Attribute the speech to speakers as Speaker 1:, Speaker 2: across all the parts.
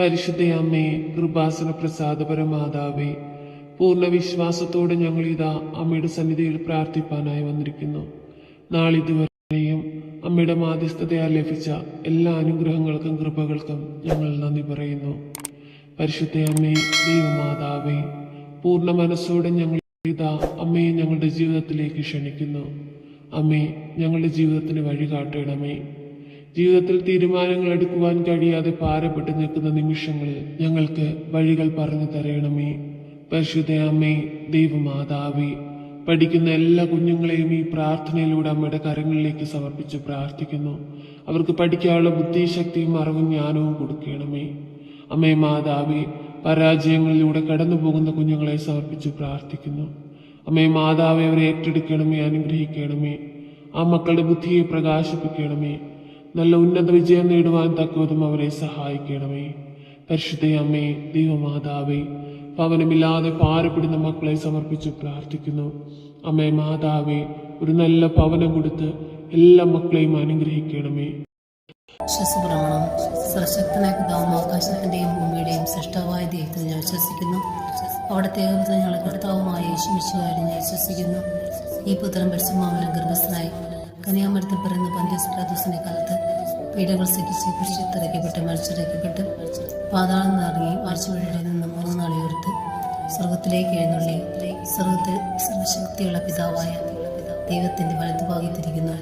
Speaker 1: പരിശുദ്ധയമ്മേ, കൃപാസന പ്രസാദപരമാതാവേ, പൂർണ്ണ വിശ്വാസത്തോടെ ഞങ്ങൾ ഇതാ അമ്മയുടെ സന്നിധിയിൽ പ്രാർത്ഥിപ്പാനായി വന്നിരിക്കുന്നു. നാളിതുവരെയും അമ്മയുടെ മാധ്യസ്ഥതയാൽ ലഭിച്ച എല്ലാ അനുഗ്രഹങ്ങൾക്കും കൃപകൾക്കും ഞങ്ങൾ നന്ദി പറയുന്നു. പരിശുദ്ധയമ്മേ, ദൈവമാതാവേ, പൂർണ്ണ മനസ്സോടെ ഞങ്ങൾ ഇതാ അമ്മയെ ഞങ്ങളുടെ ജീവിതത്തിലേക്ക് ക്ഷണിക്കുന്നു. അമ്മേ, ഞങ്ങളുടെ ജീവിതത്തിന് വഴി കാട്ടണമേ. ജീവിതത്തിൽ തീരുമാനങ്ങൾ എടുക്കുവാൻ കഴിയാതെ ഭാരപ്പെട്ട് നിൽക്കുന്ന നിമിഷങ്ങളിൽ ഞങ്ങൾക്ക് വഴികൾ പറഞ്ഞു തരണമേ. പരിശുദ്ധയമ്മേ, ദൈവമാതാവേ, പഠിക്കുന്ന എല്ലാ കുഞ്ഞുങ്ങളെയും ഈ പ്രാർത്ഥനയിലൂടെ അമ്മയുടെ കരങ്ങളിലേക്ക് സമർപ്പിച്ച് പ്രാർത്ഥിക്കുന്നു. അവർക്ക് പഠിക്കാനുള്ള ബുദ്ധിശക്തിയും അറിവും ജ്ഞാനവും കൊടുക്കണമേ. അമ്മേ മാതാവേ, പരാജയങ്ങളിലൂടെ കടന്നു പോകുന്ന കുഞ്ഞുങ്ങളെ സമർപ്പിച്ച് പ്രാർത്ഥിക്കുന്നു. അമ്മേ മാതാവേ, അവരെ ഏറ്റെടുക്കണമേ, അനുഗ്രഹിക്കണമേ. ആ മക്കളുടെ ബുദ്ധിയെ പ്രകാശിപ്പിക്കണമേ. നല്ല ഉന്നത വിജയം നേടുവാൻ തക്കവതും അവരെ സഹായിക്കണമേ. പരിശുദ്ധയമ്മേ, ദൈവമാതാവേ, ഭവനമില്ലാതെ ഭാരപ്പെടുന്ന മക്കളെ സമർപ്പിച്ച് പ്രാർത്ഥിക്കുന്നു. അമ്മേ മാതാവേ, ഒരു നല്ല ഭവനം കൊടുത്ത് എല്ലാ മക്കളെയും അനുഗ്രഹിക്കണമേ.
Speaker 2: വിശ്വാസപ്രമാണം. സർവശക്തനായ പിതാവും ആകാശത്തിന്റെയും ഭൂമിയുടെയും സൃഷ്ടാവായ ദൈവത്തിൽ ഞാൻ വിശ്വസിക്കുന്നു. അവിടുത്തെ ഏകപുത്രൻ ഞങ്ങളുടെ കർത്താവുമായ യേശുമിശിഹായിൽ ഞാൻ വിശ്വസിക്കുന്നു. ഈ പുത്രൻ പരിശുദ്ധാത്മാവിനാൽ ഗർഭസ്ഥനായി കന്യാമരത്തിൽ പിറന്ന പന്തിയോസ് പിലാത്തോസിന്റെ കാലത്ത് പീഡകൾ സഹിച്ച് കുരിശിൽ മരിച്ചിറക്കപ്പെട്ട് പാതാളം നിറങ്ങി മരിച്ചവരുടെ നിന്ന് 3 നാൾ ഉയർത്ത് സ്വർഗത്തിലേക്ക് എഴുന്നള്ളി സ്വർഗത്തിൽ സർവശക്തിയുള്ള പിതാവായ ദൈവത്തിന്റെ വലതുഭാഗത്തിരിക്കുന്നു.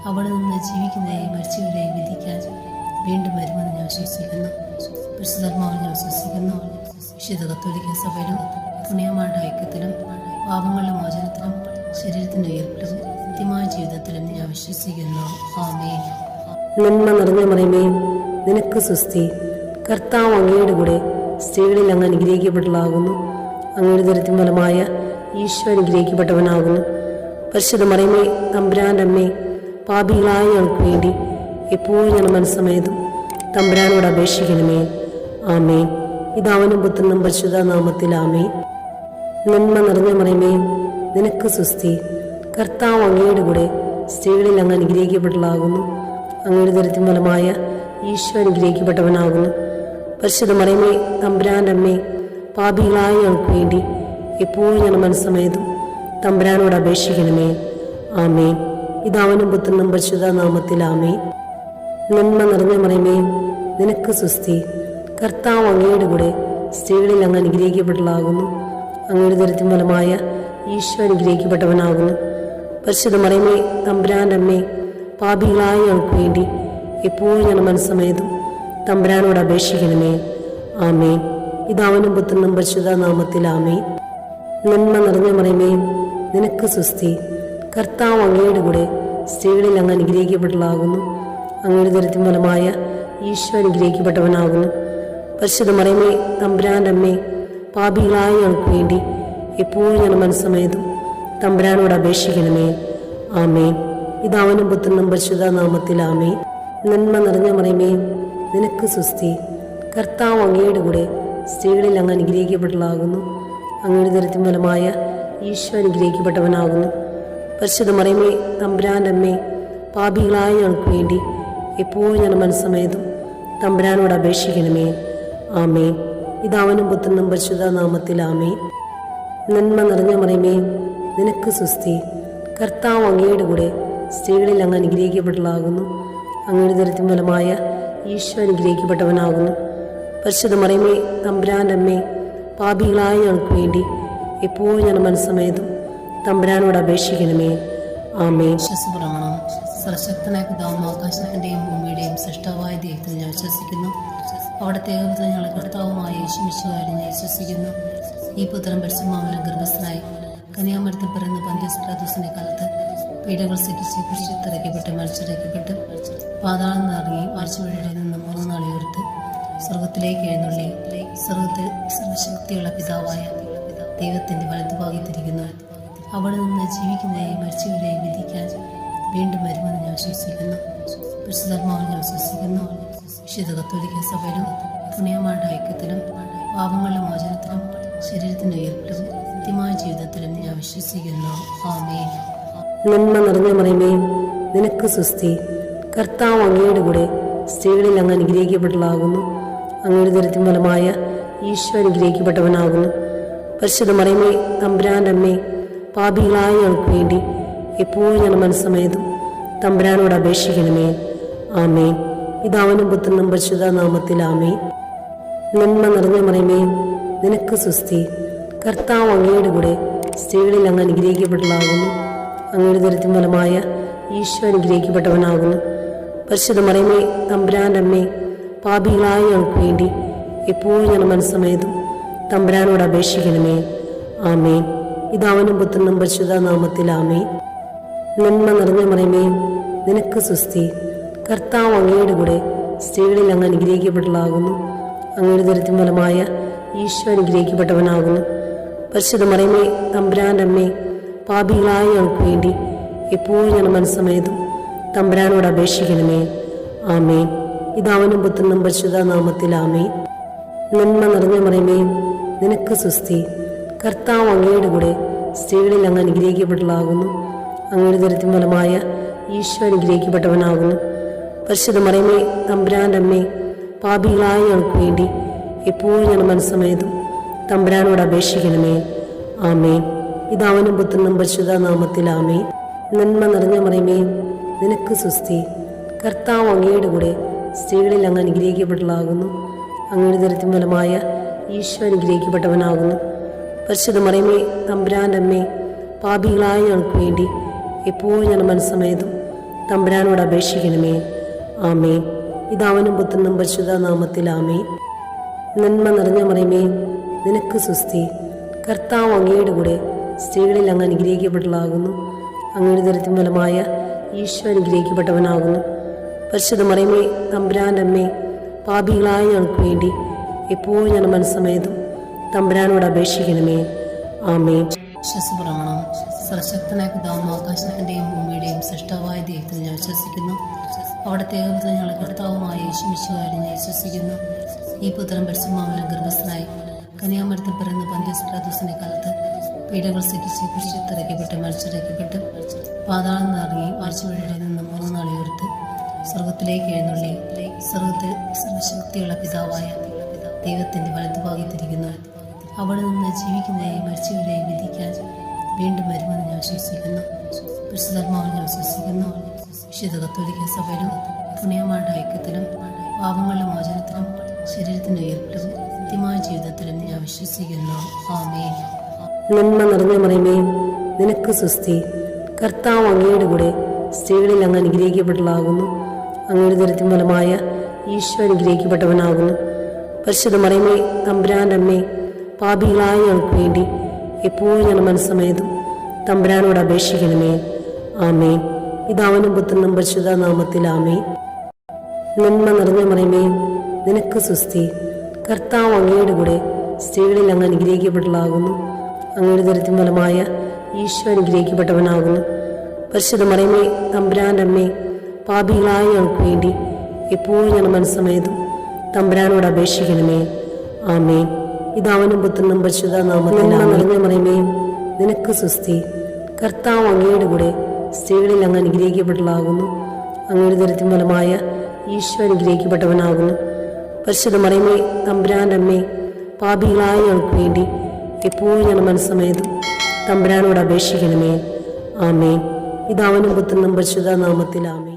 Speaker 2: അവിടെ നിന്ന് ജീവിക്കുന്നവരെയും മരിച്ചവരെയും വിധിക്കാൻ വീണ്ടും വരുമെന്ന് ഞാൻ വിശ്വസിക്കുന്നു. പരിശുദ്ധാത്മാവിൽ ഞാൻ വിശ്വസിക്കുന്നു. വിശുദ്ധ കത്തോലിക്ക സഭയിലും പുണ്യമാരുടെ ഐക്യത്തിലും പാപങ്ങളുടെ മോചനത്തിലും ശരീരത്തിന്റെ ഉയർപ്പിലും നിത്യമായ ജീവിതത്തിലും ഞാൻ വിശ്വസിക്കുന്നു. ആമേൻ.
Speaker 3: നന്മ നിറഞ്ഞ മറിയമേ, നിനക്ക് സ്വസ്തി. കർത്താവ് അങ്ങയുടെ കൂടെ സ്ത്രീകളിൽ അങ്ങ് അനുഗ്രഹിക്കപ്പെട്ടതാകുന്നു. അങ്ങയുടെ ദുരിതത്തിൻ ഫലമായ ഈശോ അനുഗ്രഹിക്കപ്പെട്ടവനാകുന്നു. പരിശുദ്ധ മറിയമേ, തമ്പുരാന്റെ അമ്മേ, പാപികളായ ഞങ്ങൾക്ക് വേണ്ടി എപ്പോഴും ഞങ്ങളുടെ മനസ്സമേതും തമ്പുരാനോട് അപേക്ഷിക്കണമേ. ആമേൻ. പിതാവിനും പുത്രനും പരിശുദ്ധ നാമത്തിൽ ആമേൻ. നന്മ നിറഞ്ഞ മറിയമേ, നിനക്ക് സ്വസ്തി. കർത്താവ് അങ്ങയുടെ കൂടെ സ്ത്രീകളിൽ അങ്ങ് അനുഗ്രഹിക്കപ്പെട്ടതാകുന്നു. അങ്ങയുടെ ദുരിതത്തിൻ ഫലമായ ഈശോ അനുഗ്രഹിക്കപ്പെട്ടവനാകുന്നു. പരിശുദ്ധ മറിയമേ, തമ്പുരാന്റെ അമ്മേ, പാപികളായ ഞങ്ങൾക്ക് വേണ്ടി എപ്പോഴും ഞങ്ങളുടെ മനസ്സമേതും തമ്പുരാനോട് അപേക്ഷിക്കണമേ. ആമേൻ. പിതാവിനും പുത്രനും പരിശുദ്ധ നാമത്തിൽ ആമേൻ. നന്മ നിറഞ്ഞ മറിയമേ, നിനക്ക് സ്വസ്തി. കർത്താവ് അങ്ങയുടെ കൂടെ സ്ത്രീകളിൽ അങ്ങ് അനുഗ്രഹിക്കപ്പെട്ടതാകുന്നു. അങ്ങയുടെ ദുരിതത്തിൻ ഫലമായ ഈശോ അനുഗ്രഹിക്കപ്പെട്ടവനാകുന്നു. പരിശുദ്ധ മറിയമേ, തമ്പുരാന്റെ അമ്മേ, പാപികളായ ഞങ്ങൾക്ക് വേണ്ടി എപ്പോഴും ഞങ്ങളുടെ മനസ്സമേതും തമ്പുരാനോട് അപേക്ഷിക്കണമേ. ആമേൻ. പിതാവിനും പുത്രനും പരിശുദ്ധ നാമത്തിൽ ആമേൻ. നന്മ നിറഞ്ഞ മറിയമേ, നിനക്ക് സ്വസ്തി. കർത്താവ് അങ്ങയുടെ കൂടെ സ്ത്രീകളിൽ അങ്ങ് അനുഗ്രഹിക്കപ്പെട്ടതാകുന്നു. അങ്ങയുടെ ദുരിതത്തിൻ ഫലമായ ഈശോ അനുഗ്രഹിക്കപ്പെട്ടവനാകുന്നു. പരിശുദ്ധ മറിയമേ, തമ്പുരാന്റെ അമ്മേ, പാപികളായ ഞങ്ങൾക്ക് വേണ്ടി എപ്പോഴും ഞങ്ങളുടെ മനസ്സമേതും തമ്പുരാനോട് അപേക്ഷിക്കണമേ. ആമേൻ. പിതാവിനും പുത്രനും പരിശുദ്ധ നാമത്തിൽ ആമേൻ. നന്മ നിറഞ്ഞ മറിയമേ, നിനക്ക് സ്വസ്തി. കർത്താവ് അങ്ങയുടെ കൂടെ സ്ത്രീകളിൽ അങ്ങ് അനുഗ്രഹിക്കപ്പെട്ടതാകുന്നു. അങ്ങയുടെ ദുരിതത്തിൻ ഫലമായ ഈശോ അനുഗ്രഹിക്കപ്പെട്ടവനാകുന്നു. പരിശുദ്ധ മറിയമേ, തമ്പുരാന്റെ അമ്മേ, പാപികളായ ഞങ്ങൾക്ക് വേണ്ടി എപ്പോഴും ഞങ്ങളുടെ മനസ്സമേതും തമ്പുരാനോട് അപേക്ഷിക്കണമേ. ആമേൻ. പിതാവിനും പുത്രനും പരിശുദ്ധ നാമത്തിൽ ആമേൻ. നന്മ നിറഞ്ഞ മറിയമേ, നിനക്ക് സ്വസ്തി. കർത്താവ് അങ്ങയുടെ കൂടെ സ്ത്രീകളിൽ അങ്ങ് അനുഗ്രഹിക്കപ്പെട്ടതാകുന്നു. അങ്ങയുടെ ദുരിതത്തിൻ ഫലമായ ഈശോ അനുഗ്രഹിക്കപ്പെട്ടവനാകുന്നു. പരിശുദ്ധ മറിയമേ, തമ്പുരാന്റെ അമ്മേ, പാപികളായ ഞങ്ങൾക്ക് വേണ്ടി എപ്പോഴും ഞങ്ങളുടെ മനസ്സമേതും തമ്പുരാനോട് അപേക്ഷിക്കണമേ. ആമേൻ.
Speaker 2: വിശ്വാസപ്രമാണം. സർവശക്തനായ പിതാവും ആകാശത്തിന്റെയും ഭൂമിയുടെയും സൃഷ്ടാവായ ദൈവത്തിൽ ഞാൻ വിശ്വസിക്കുന്നു. അവിടുത്തെ ഏകപുത്രൻ ഞങ്ങളുടെ കർത്താവുമായ യേശുമിശിഹായിൽ ഞാൻ വിശ്വസിക്കുന്നു. ഈ പുത്രൻ പരിശുദ്ധാത്മാവിനാൽ ഗർഭസ്ഥനായി കന്യാമരത്തിൽ പിറന്ന പന്തിയോസ് പിലാത്തോസിന്റെ കാലത്ത് പീഡകൾ സഹിച്ച് കുരിശിൽ മരിച്ചിറക്കപ്പെട്ട് പാതാളം നിറങ്ങി മരിച്ചവരുടെ നിന്ന് 3 നാൾ ഉയർത്ത് സ്വർഗത്തിലേക്ക് എഴുന്നള്ളി സ്വർഗത്തിൽ സർവശക്തിയുള്ള പിതാവായ ദൈവത്തിന്റെ വലതുഭാഗത്തിരിക്കുന്നു. അവിടെ നിന്ന് ജീവിക്കുന്നവരെയും മരിച്ചവരെയും വിധിക്കാൻ വീണ്ടും വരുമെന്ന് ഞാൻ വിശ്വസിക്കുന്നു. പരിശുദ്ധാത്മാവിൽ ഞാൻ വിശ്വസിക്കുന്നു. വിശുദ്ധ കത്തോലിക്ക സഭയിലും പുണ്യമാരുടെ ഐക്യത്തിലും പാപങ്ങളുടെ മോചനത്തിലും ശരീരത്തിന്റെ ഉയർപ്പിലും നിത്യമായ ജീവിതത്തിലും ഞാൻ വിശ്വസിക്കുന്നു. ആമേൻ.
Speaker 3: നന്മ നിറഞ്ഞ മറിയമേ, നിനക്ക് സ്വസ്തി. കർത്താവ് അങ്ങയുടെ കൂടെ സ്ത്രീകളിൽ അങ്ങ് അനുഗ്രഹിക്കപ്പെട്ടതാകുന്നു. അങ്ങയുടെ ദുരിതത്തിൻ ഫലമായ ഈശോ അനുഗ്രഹിക്കപ്പെട്ടവനാകുന്നു. പരിശുദ്ധ മറിയമേ, തമ്പുരാൻ്റെ അമ്മേ, പാപികളായ ഞങ്ങൾക്ക് വേണ്ടി എപ്പോഴും ഞങ്ങളുടെ മനസ്സമേതും തമ്പുരാനോട് അപേക്ഷിക്കണമേ. ആമേൻ. പിതാവിനും പുത്രനും പരിശുദ്ധ നാമത്തിൽ ആമേൻ. നന്മ നിറഞ്ഞ മറിയമേ, നിനക്ക് സുസ്തി. കർത്താവ് അങ്ങയുടെ കൂടെ സ്ത്രീകളിൽ അങ്ങ് അനുഗ്രഹിക്കപ്പെട്ടതാകുന്നു. അങ്ങയുടെ ദുരിതത്തിൻ ഫലമായ ഈശോ അനുഗ്രഹിക്കപ്പെട്ടവനാകുന്നു. പരിശുദ്ധ മറിയമേ, തമ്പുരാൻ്റെ അമ്മേ, പാപികളായ ഞങ്ങൾക്ക് വേണ്ടി എപ്പോഴും ഞങ്ങളുടെ മനസ്സമേതും തമ്പുരാനോട് അപേക്ഷിക്കണമേ. ആമേൻ. പിതാവിനും പുത്രനും പരിശുദ്ധ നാമത്തിൽ ആമേൻ. നന്മ നിറഞ്ഞ മറിയമേ, നിനക്ക് സുസ്തി. കർത്താവ് അങ്ങയുടെ കൂടെ സ്ത്രീകളിൽ അങ്ങ് അനുഗ്രഹിക്കപ്പെട്ടതാകുന്നു. അങ്ങയുടെ ദുരിതത്തിൻ ഫലമായ ഈശോ അനുഗ്രഹിക്കപ്പെട്ടവനാകുന്നു. പരിശുദ്ധ മറിയമേ, തമ്പുരാൻ്റെ അമ്മേ, പാപികളായ ഞങ്ങൾക്ക് വേണ്ടി എപ്പോഴും ഞങ്ങളുടെ മനസ്സമേതും തമ്പുരാനോട് അപേക്ഷിക്കണമേ. ആമേൻ. പിതാവിനും പുത്രനും പരിശുദ്ധ നാമത്തിൽ ആമേൻ. നന്മ നിറഞ്ഞ മറിയമേ, നിനക്ക് സുസ്തി. കർത്താവ് അങ്ങയുടെ കൂടെ സ്ത്രീകളിൽ അങ്ങ് അനുഗ്രഹിക്കപ്പെട്ടതാകുന്നു. അങ്ങയുടെ ദുരിതത്തിൻ ഫലമായ ഈശോ അനുഗ്രഹിക്കപ്പെട്ടവനാകുന്നു. പരിശുദ്ധ മറിയമേ, തമ്പുരാൻ്റെ അമ്മേ, പാപികളായ ഞങ്ങൾക്ക് വേണ്ടി എപ്പോഴും ഞങ്ങളുടെ മനസ്സമേതും തമ്പുരാനോട് അപേക്ഷിക്കണമേ. ആമേൻ. പിതാവിനും പുത്രനും പരിശുദ്ധ നാമത്തിൽ ആമേൻ. നന്മ നിറഞ്ഞ മറിയമേ, നിനക്ക് സുസ്തി. കർത്താവ് അങ്ങയുടെ കൂടെ സ്ത്രീകളിൽ അങ്ങ് അനുഗ്രഹിക്കപ്പെട്ടതാകുന്നു. അങ്ങയുടെ ദുരിതത്തിൻ ഫലമായ ഈശോ അനുഗ്രഹിക്കപ്പെട്ടവനാകുന്നു. പരിശുദ്ധ മറിയമേ, തമ്പുരാൻ്റെ അമ്മേ, പാപികളായ ഞങ്ങൾക്ക് വേണ്ടി എപ്പോഴും ഞങ്ങളുടെ മനസ്സമേതും തമ്പുരാനോട് അപേക്ഷിക്കണമേ. ആമേൻ. പിതാവിനും പുത്രനും പരിശുദ്ധ നാമത്തിൽ ആമേൻ. നന്മ നിറഞ്ഞ മറിയമേ, നിനക്ക് സുസ്തി. കർത്താവ് അങ്ങയുടെ കൂടെ സ്ത്രീകളിൽ അങ്ങ് അനുഗ്രഹിക്കപ്പെട്ടതാകുന്നു. അങ്ങയുടെ ദുരിതത്തിൻ ഫലമായ ഈശോ അനുഗ്രഹിക്കപ്പെട്ടവനാകുന്നു. പരിശുദ്ധ മറിയമേ, തമ്പുരാൻ്റെ അമ്മേ, പാപികളായ ഞങ്ങൾക്ക് വേണ്ടി എപ്പോഴും ഞങ്ങളുടെ മനസ്സമേതും തമ്പുരാനോട് അപേക്ഷിക്കണമേ. ആമേൻ.
Speaker 2: വിശ്വാസപ്രമാണം. സർവശക്തനായ പിതാവും ആകാശത്തിൻ്റെയും ഭൂമിയുടെയും സൃഷ്ടാവായ ദൈവത്തിൽ ഞാൻ വിശ്വസിക്കുന്നു. അവിടുത്തെ ഏകപുത്രൻ ഞങ്ങളുടെ കർത്താവുമായ യേശുമിശിഹായിൽ ഞാൻ വിശ്വസിക്കുന്നു. ഈ പുത്രൻ പരിശുദ്ധാത്മാവിനാൽ ഗർഭസ്ഥനായി കന്യാമരത്തിൽ പിറന്ന പന്തിയോസ് പിലാത്തോസിന്റെ കാലത്ത് പീഡകൾ സഹിച്ച് കുരിശിലിറക്കപ്പെട്ട് മരിച്ചിറക്കപ്പെട്ട് പാതാളം നിറങ്ങി മരിച്ചവരുടെ നിന്ന് 3 നാൾ ഉയർത്ത് സ്വർഗത്തിലേക്ക് എഴുന്നള്ളി സ്വർഗത്തിൽ സർവശക്തിയുള്ള പിതാവായ ദൈവത്തിന്റെ വലതുഭാഗത്തിരിക്കുന്നു. അവിടെ നിന്ന് ജീവിക്കുന്നവരെയും മരിച്ചവരെയും വിധിക്കാൻ വീണ്ടും വരുമെന്ന് ഞാൻ വിശ്വസിക്കുന്നു. പരിശുദ്ധാത്മാവിൽ ഞാൻ വിശ്വസിക്കുന്നു. വിശുദ്ധ കത്തോലിക്ക സഭയിലും പുണ്യമാരുടെ ഐക്യത്തിലും പാപങ്ങളുടെ മോചനത്തിലും ശരീരത്തിന്റെ ഉയർപ്പിലും നിത്യമായ ജീവിതത്തിലും ഞാൻ വിശ്വസിക്കുന്നു. ആമേൻ.
Speaker 3: നന്മ നിറഞ്ഞ മറിയമേ, നിനക്ക് സുസ്തി. കർത്താവ് അങ്ങയുടെ കൂടെ സ്ത്രീകളിൽ അങ്ങ് അനുഗ്രഹിക്കപ്പെട്ടതാകുന്നു. അങ്ങയുടെ ദുരിതത്തിൻ ഫലമായ ഈശോ അനുഗ്രഹിക്കപ്പെട്ടവനാകുന്നു. പരിശുദ്ധ മറിയമേ, തമ്പുരാൻ്റെ അമ്മേ, പാപികളായ ഞങ്ങൾക്ക് വേണ്ടി എപ്പോഴും ഞങ്ങളുടെ മനസ്സമേതും തമ്പുരാനോട് അപേക്ഷിക്കണമേ. ആമേൻ. പിതാവിനും പുത്രനും പരിശുദ്ധ നാമത്തിൽ ആമേൻ. നന്മ നിറഞ്ഞ മറിയമേ, നിനക്ക് സുസ്തി. കർത്താവ് അങ്ങയുടെ കൂടെ സ്ത്രീകളിൽ അങ്ങ് അനുഗ്രഹിക്കപ്പെട്ടതാകുന്നു. അങ്ങയുടെ ദുരിതത്തിൻ ഫലമായ ഈശോ അനുഗ്രഹിക്കപ്പെട്ടവനാകുന്നു. പരിശുദ്ധ മറിയമേ, തമ്പുരാൻ്റെ അമ്മേ, പാപികളായ ഞങ്ങൾക്ക് വേണ്ടി എപ്പോഴും ഞങ്ങളുടെ മനസ്സമേതും തമ്പുരാനോട് അപേക്ഷിക്കണമേ. ആമേൻ. പിതാവിനും പുത്രനും പരിശുദ്ധ നാമത്തിൽ നിറഞ്ഞ മറിയമേ, നിനക്ക് സുസ്തി. കർത്താവ് അങ്ങയുടെ കൂടെ സ്ത്രീകളിൽ അങ്ങ് അനുഗ്രഹിക്കപ്പെട്ടതാകുന്നു. അങ്ങയുടെ ദുരിതത്തിൻ ഫലമായ ഈശോ അനുഗ്രഹിക്കപ്പെട്ടവനാകുന്നു. പരിശുദ്ധ മറിയമേ, തമ്പുരാൻ്റെ അമ്മേ, പാപികളായ ഞങ്ങൾക്ക് വേണ്ടി എപ്പോഴും ഞങ്ങളുടെ മനസ്സമേതും തമ്പുരാനോട് അപേക്ഷിക്കണമേ. ആമേൻ. പിതാവിനും പുത്രനും പരിശുദ്ധ നാമത്തിൽ ആമേൻ.